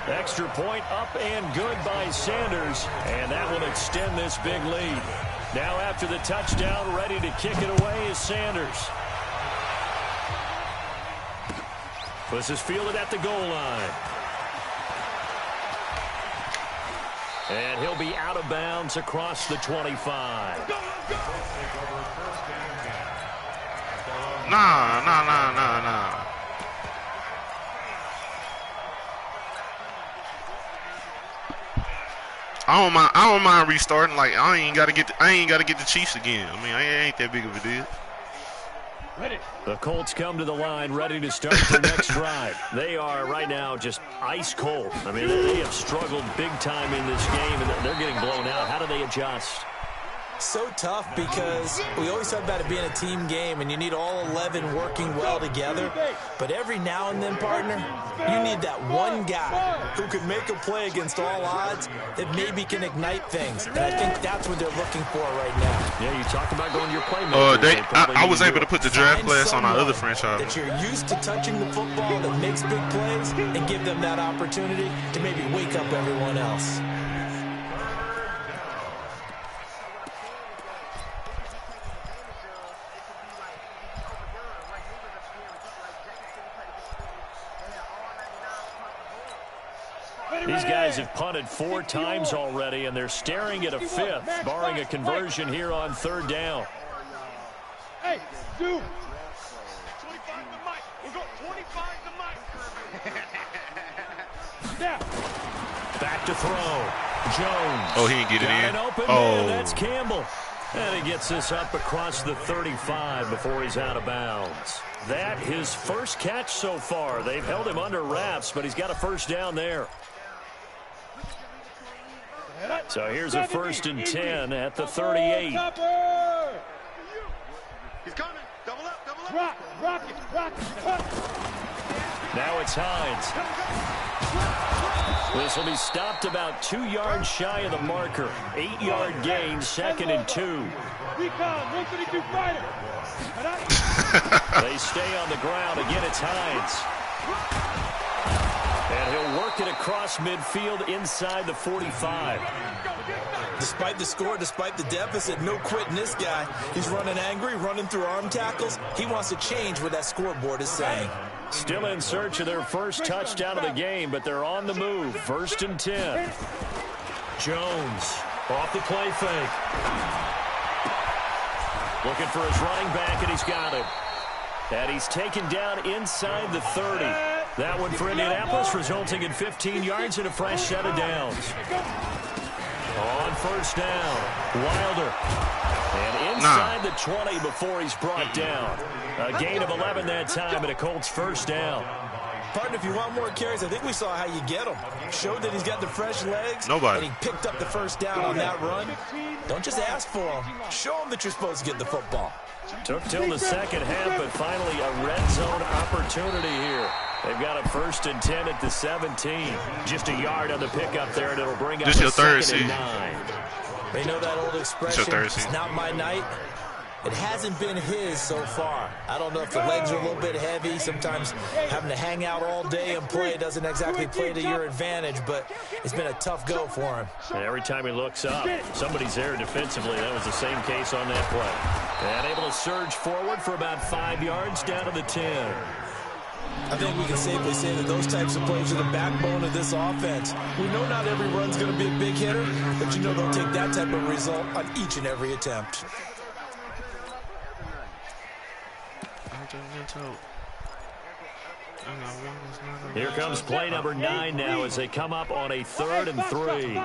Extra point up and good by Sanders, and that will extend this big lead. Now after the touchdown, ready to kick it away is Sanders. This is fielded at the goal line. And he'll be out of bounds across the 25. Nah. I don't mind restarting. Like I ain't gotta get the Chiefs again. I mean, I ain't that big of a deal. The Colts come to the line ready to start their next drive. They are right now just ice cold. I mean, they have struggled big time in this game, and they're getting blown out. How do they adjust? So tough because we always talk about it being a team game and you need all 11 working well together. But every now and then, partner, you need that one guy who can make a play against all odds that maybe can ignite things. And I think that's what they're looking for right now. Yeah, you talk about going to your playmaker. I was able to put the draft class on our other franchise. That you're used to touching the football that makes big plays and give them that opportunity to maybe wake up everyone else. These guys have punted 4 times already, and they're staring at a 5th, barring a conversion here on 3rd down. Hey, dude. 25 to Mike. We'll go 25 to Mike. Now. Back to throw. Jones. Oh, he didn't get it in. An open man. That's Campbell. And he gets this up across the 35 before he's out of bounds. That his first catch so far. They've held him under wraps, but he's got a first down there. So here's a 1st and 10 at the 38. He's coming. Double up. Rock it. Now it's Hines. This will be stopped about 2 yards shy of the marker. 8-yard gain, 2nd and 2. Recon, 132 fighter. They stay on the ground. Again, it's Hines. And he'll work it across midfield inside the 45. Despite the score, despite the deficit, no quitting this guy. He's running angry, running through arm tackles. He wants to change what that scoreboard is saying. Still in search of their first touchdown of the game, but they're on the move. 1st and 10. Jones off the play fake. Looking for his running back, and he's got it. And he's taken down inside the 30. That one for Indianapolis, resulting in 15 yards and a fresh set of downs. On 1st down, Wilder. And inside the 20 before he's brought down. A gain of 11 that time, and a Colts 1st down. Partner, if you want more carries, I think we saw how you get them. Showed that he's got the fresh legs. Nobody. And he picked up the first down on that run. Don't just ask for them. Show them that you're supposed to get the football. Took till the second half, but finally a red zone opportunity here. They've got a 1st and 10 at the 17. Just a yard on the pickup there, and it'll bring up a 2nd and 9. They know that old expression, it's not my night. It hasn't been his so far. I don't know if the legs are a little bit heavy. Sometimes having to hang out all day and play doesn't exactly play to your advantage, but it's been a tough go for him. And every time he looks up, somebody's there defensively. That was the same case on that play. And able to surge forward for about 5 yards down to the 10. I think we can safely say that those types of plays are the backbone of this offense. We know not every run's going to be a big hitter, but you know they'll take that type of result on each and every attempt. Here comes play number 9 now as they come up on a 3rd and 3.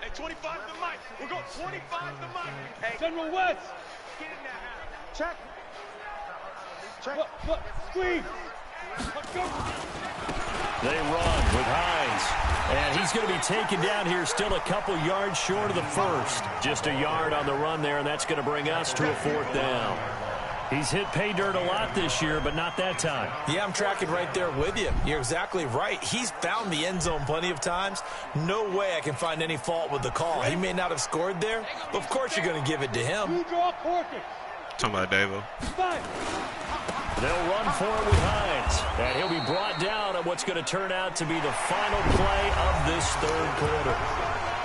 Hey, 25 to Mike. We'll go 25 to Mike. Hey, General West. Get in there now. Check. Look. Squeeze. Let's go. They run with Hines. And he's going to be taken down here still a couple yards short of the 1st. Just a yard on the run there, and that's going to bring us to a 4th down. He's hit pay dirt a lot this year, but not that time. Yeah, I'm tracking right there with you. You're exactly right. He's found the end zone plenty of times. No way I can find any fault with the call. He may not have scored there, but of course you're going to give it to him. Talking about Davo. They'll run for it with Hines. And he'll be brought down on what's going to turn out to be the final play of this 3rd quarter.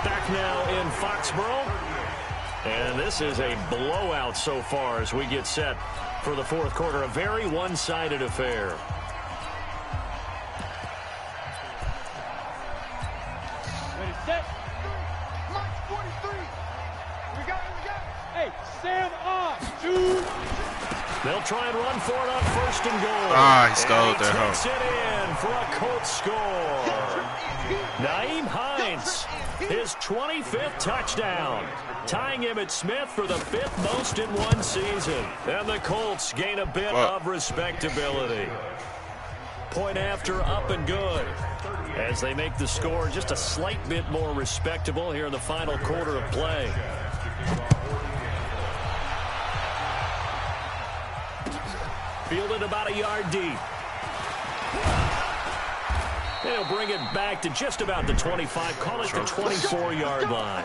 Back now in Foxborough. And this is a blowout so far as we get set for the 4th quarter. A very one-sided affair. Ready, set. March 43. We got it. Hey, Sam on. 2. They'll try and run for it on 1st and goal. He stole there. And he takes it in for a Colts score. Nyheim Hines, his 25th touchdown, tying Emmitt Smith for the 5th most in one season. And the Colts gain a bit of respectability. Point after, up and good. As they make the score just a slight bit more respectable here in the final quarter of play. Fielded about a yard deep. They'll bring it back to just about the 25. Call it the 24-yard line.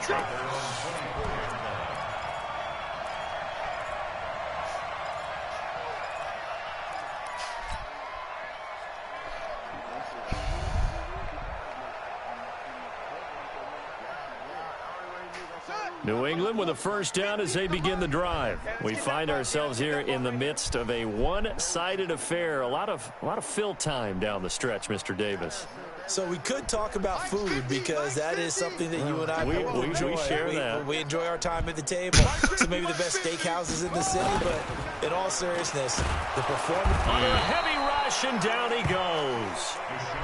New England with a first down as they begin the drive. We find ourselves here in the midst of a one-sided affair. A lot of fill time down the stretch, Mr. Davis. So we could talk about food because that is something that you and I enjoy. We share that. We enjoy our time at the table. So maybe the best steakhouses in the city, but in all seriousness, the performance. On a heavy rush, and down he goes.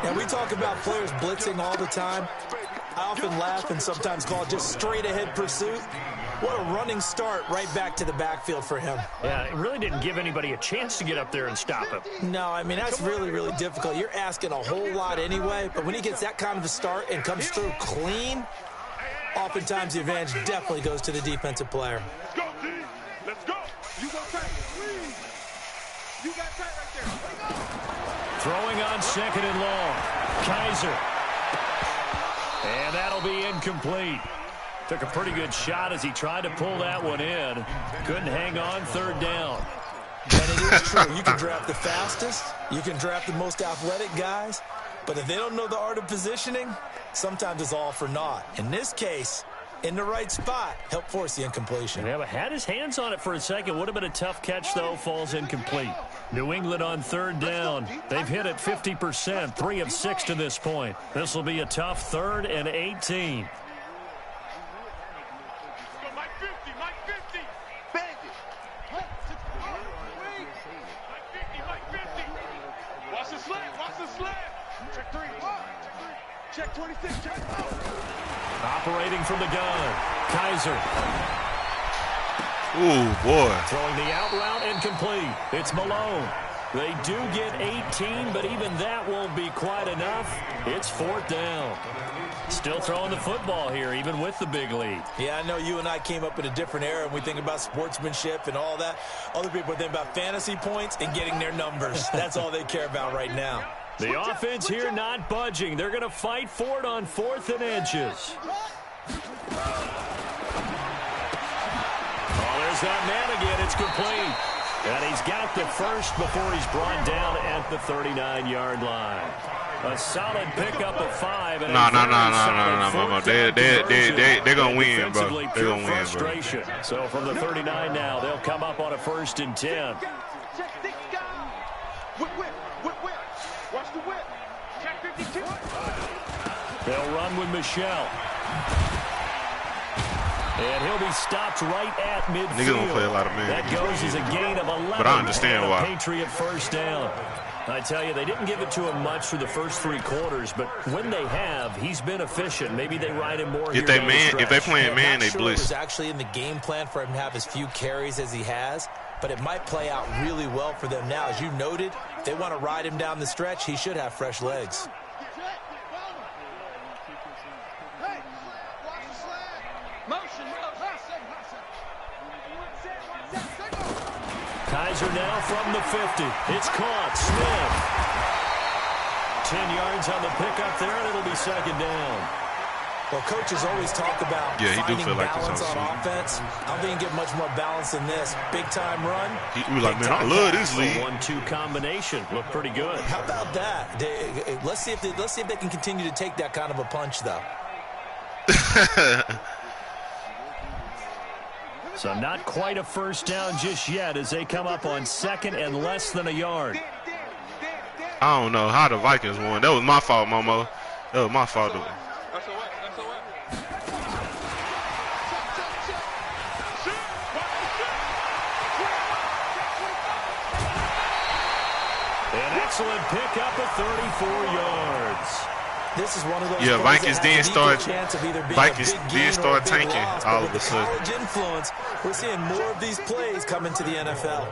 And we talk about players blitzing all the time. I often laugh and sometimes call it just straight-ahead pursuit. What a running start right back to the backfield for him. Yeah, it really didn't give anybody a chance to get up there and stop him. No, I mean, that's really, really difficult. You're asking a whole lot anyway, but when he gets that kind of a start and comes through clean, oftentimes the advantage definitely goes to the defensive player. Let's go, D. Let's go. You got tight. Please. You got tight right there. Throwing on second and long. Kaiser. And that'll be incomplete. Took a pretty good shot as he tried to pull that one in. Couldn't hang on, third down. And it is true. You can draft the fastest. You can draft the most athletic guys. But if they don't know the art of positioning, sometimes it's all for naught. In this case, in the right spot, help force the incompletion. Yeah, but had his hands on it for a second. Would have been a tough catch, though. Falls incomplete. New England on third down. They've hit it 50%, 3 of 6 to this point. This will be a tough 3rd and 18. Check 26, check. Operating from the gun. Kaiser. Ooh, boy. Throwing the out route incomplete. It's Malone. They do get 18, but even that won't be quite enough. It's 4th down. Still throwing the football here, even with the big lead. Yeah, I know you and I came up in a different era, and we think about sportsmanship and all that. Other people think about fantasy points and getting their numbers. That's all they care about right now. The offense here not budging. They're going to fight for it on 4th and inches. Oh, there's that man again. It's complete. And he's got the first before he's brought down at the 39-yard line. A solid pickup of 5. And No. They're going to win, bro. They're going to win, bro. So from the 39 now, they'll come up on a 1st and 10. Watch the whip. Check 52. They'll run with Michelle. And he'll be stopped right at midfield. Niggas gonna play a lot of man. That goes as a gain of 11. But I understand why. Patriot first down. I tell you, they didn't give it to him much for the first 3 quarters, but when they have, he's been efficient. Maybe they ride him more. If they playing man, they blitz. It was actually in the game plan for him to have as few carries as he has, but it might play out really well for them now. As you noted, they want to ride him down the stretch. He should have fresh legs. Kaiser now from the 50. It's caught. Smith. 10 yards on the pickup there, and it'll be 2nd down. Well, coaches always talk about finding balance on offense. I don't think you get much more balance than this. Big-time run. He was like, man, I love this league. 1-2 combination. Looked pretty good. How about that? Let's see if they can continue to take that kind of a punch, though. So not quite a first down just yet as they come up on 2nd and less than a yard. I don't know how the Vikings won. That was my fault, Momo. That was my fault. An excellent pickup of 34 yards. This is one of those. Yeah, Vikings did start tanking all of a sudden. College influence. We're seeing more of these plays come into the NFL.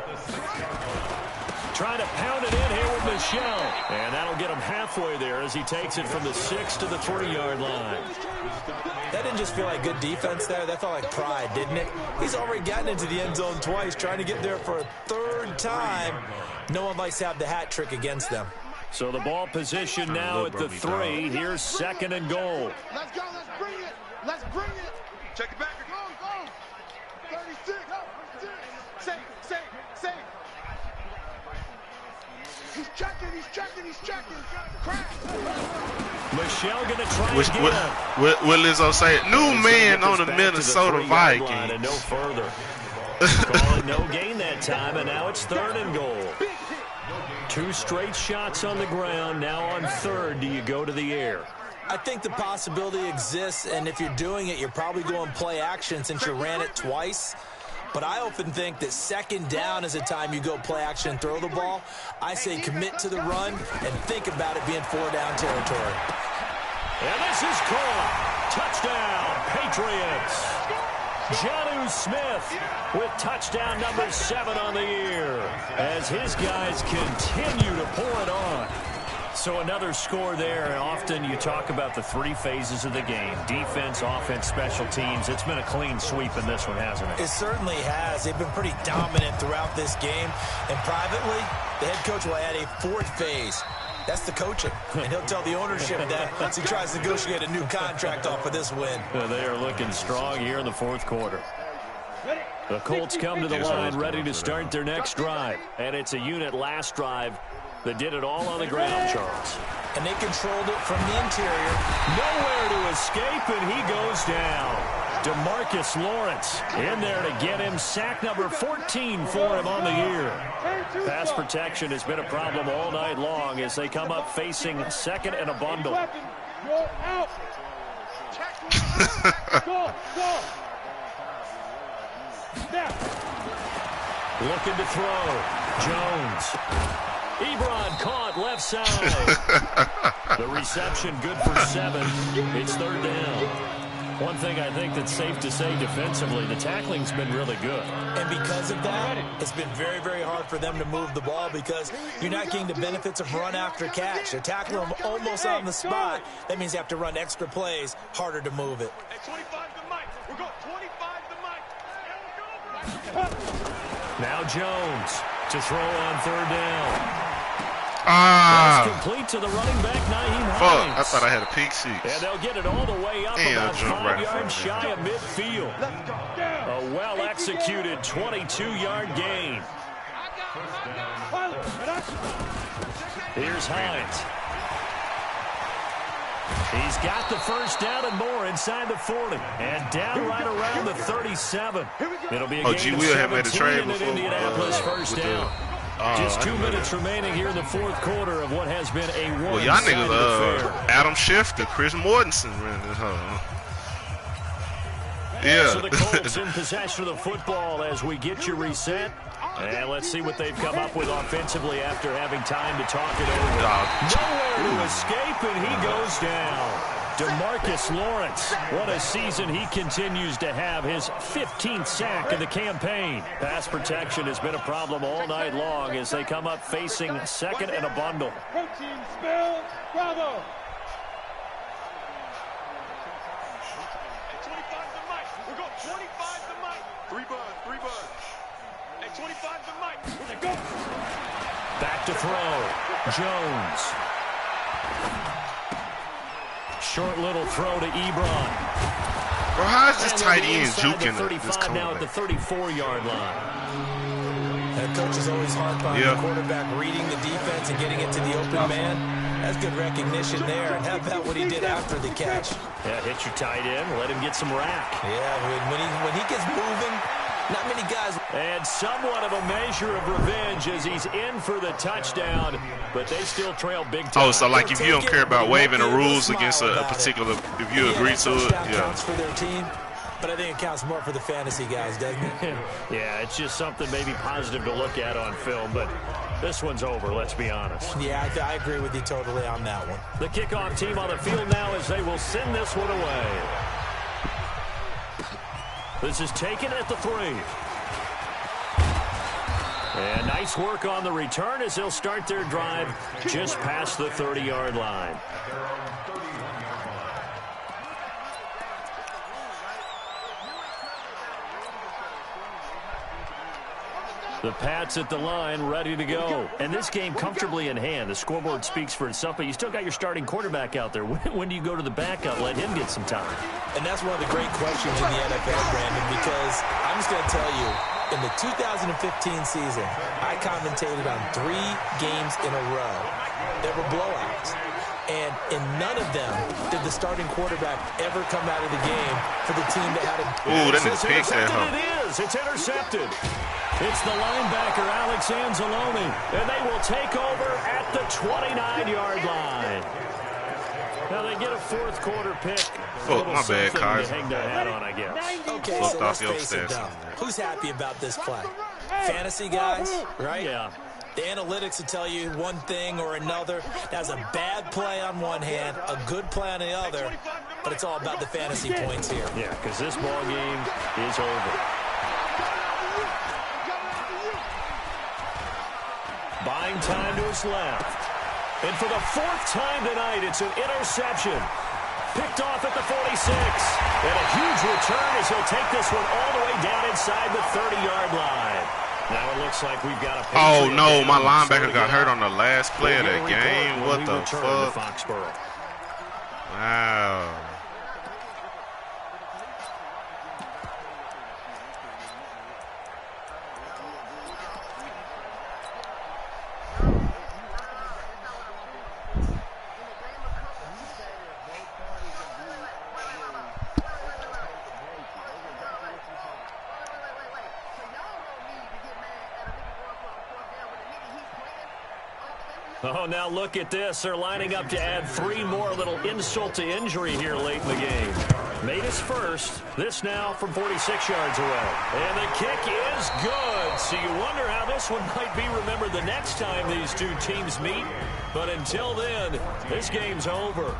Trying to pound it in here with Michelle. And that'll get him halfway there as he takes it from the 6 to the 3-yard line. That didn't just feel like good defense there. That felt like pride, didn't it? He's already gotten into the end zone twice, trying to get there for a 3rd time. No one likes to have the hat trick against them. So the ball position now at the 3. Here's 2nd and goal. Let's go. Let's bring it. Let's bring it. Check it back. Go. 36. Safe. He's checking. Crack. Michelle going to try again. What Lizzo say? New man on the Minnesota Vikings. And no further. Calling no gain that time, and now it's 3rd and goal. 2 straight shots on the ground. Now on 3rd, do you go to the air? I think the possibility exists, and if you're doing it, you're probably going play action since you ran it twice. But I often think that 2nd down is a time you go play action and throw the ball. I say commit to the run and think about it being 4-down territory. And this is caught. Touchdown, Patriots. Jonnu Smith with touchdown number 7 on the year as his guys continue to pour it on. So another score there. Often you talk about the 3 phases of the game: defense, offense, special teams. It's been a clean sweep in this one, hasn't it? It certainly has. They've been pretty dominant throughout this game. And privately, the head coach will add a 4th phase. That's the coaching. And he'll tell the ownership that once he tries to negotiate a new contract off of this win. They are looking strong here in the 4th quarter. The Colts come to the line ready to start their next drive. And it's a unit last drive that did it all on the ground, Charles. And they controlled it from the interior. Nowhere to escape, and he goes down. DeMarcus Lawrence in there to get him. Sack number 14 for him on the year. Pass protection has been a problem all night long as they come up facing 2nd and a bundle. Looking to throw. Jones. Ebron caught left side. The reception good for 7. It's 3rd down. One thing I think that's safe to say defensively, the tackling's been really good. And because of that, it's been very, very hard for them to move the ball because you're not getting the benefits of run after catch. They're tackling them almost on the spot. That means you have to run extra plays, harder to move it. Hey, 25 to Mike. We're going 25 to Mike. Now Jones to throw on 3rd down. That's complete to the running back, Nyheim Hines. Fuck, I thought I had a pick 6. And they'll get it all the way up about 5 yards shy of midfield. A well-executed 22-yard gain. Here's Hines. He's got the 1st down and more inside the 40. And down right around the 37. It'll be a gain of 17 in Indianapolis 1st down. Just 2 minutes remaining here in the 4th quarter of what has been a one-sided well, y'all niggas, Adam Schefter, Chris Mortensen ran this whole. Yeah. So the Colts in possession of the football as we get you reset. And let's see what they've come up with offensively after having time to talk it over. Nowhere to escape, and he goes down. DeMarcus Lawrence, what a season he continues to have, his 15th sack of the campaign. Pass protection has been a problem all night long as they come up facing 2nd and a bundle. Protein spill, bravo. Hey, 25 to Mike. We're going 25 to Mike. 3 buds. Hey, 25 to Mike. We're going to go. Back to throw. Jones. Short little throw to Ebron. Bro, how is this tight end juking the 35 now at the 34-yard line? And the coach is always hard on the quarterback reading the defense and getting it to the open man. That's good recognition there. And how about what he did after the catch? Yeah, hit your tight end, let him get some rack. Yeah, when he gets moving, not many guys. And somewhat of a measure of revenge as he's in for the touchdown, but they still trail big time. Oh, so like if you don't care about waiving the rules against a particular, if you agree to it, counts for their team. But I think it counts more for the fantasy guys, doesn't it? Yeah, it's just something maybe positive to look at on film, but this one's over, let's be honest. Yeah, I agree with you totally on that one. The kickoff team on the field now as they will send this one away. This is taken at the 3. And nice work on the return as they'll start their drive just past the 30-yard line. The Pats at the line, ready to go. And this game comfortably in hand. The scoreboard speaks for itself, but you still got your starting quarterback out there. When do you go to the backup, let him get some time? And that's one of the great questions in the NFL, Brandon, because I'm just going to tell you, in the 2015 season, I commentated on 3 games in a row that were blowouts. And in none of them did the starting quarterback ever come out of the game for the team that had a... Ooh, that is pick that, huh? It is. It's intercepted. It's the linebacker, Alex Anzalone, and they will take over at the 29-yard line. Now they get a fourth quarter pick. Oh, my bad, Kyle. Hang their hat on, I guess. Okay, so let's face it, though. Who's happy about this play? Fantasy guys, right? Yeah. The analytics will tell you one thing or another. That's a bad play on one hand, a good play on the other, but it's all about the fantasy points here. Yeah, because this ball game is over. Buying time to his left. And for the 4th time tonight, it's an interception. Picked off at the 46. And a huge return as he'll take this one all the way down inside the 30-yard line. Now it looks like we've got a... Oh, no, my linebacker got hurt on the last play of that game. What the fuck? Foxborough. Wow. Oh, now look at this. They're lining up to add 3 more, a little insult to injury here late in the game. Made his first. This now from 46 yards away. And the kick is good. So you wonder how this one might be remembered the next time these two teams meet. But until then, this game's over.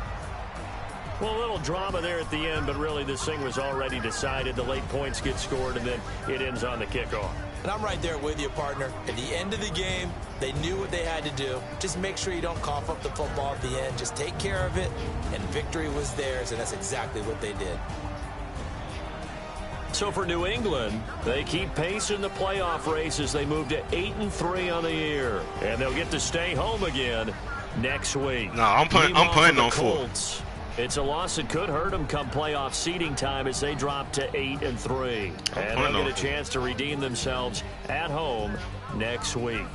Well, a little drama there at the end, but really this thing was already decided. The late points get scored, and then it ends on the kickoff. And I'm right there with you, partner. At the end of the game, they knew what they had to do. Just make sure you don't cough up the football at the end. Just take care of it, and victory was theirs, and that's exactly what they did. So for New England, they keep pace in the playoff race as they move to 8-3 on the year. And they'll get to stay home again next week. No, I'm putting on 4. It's a loss that could hurt them come playoff seeding time as they drop to 8-3. And they'll get a chance to redeem themselves at home next week.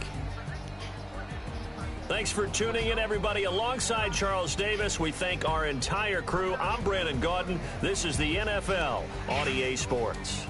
Thanks for tuning in, everybody. Alongside Charles Davis, we thank our entire crew. I'm Brandon Gaudin. This is the NFL on EA Sports.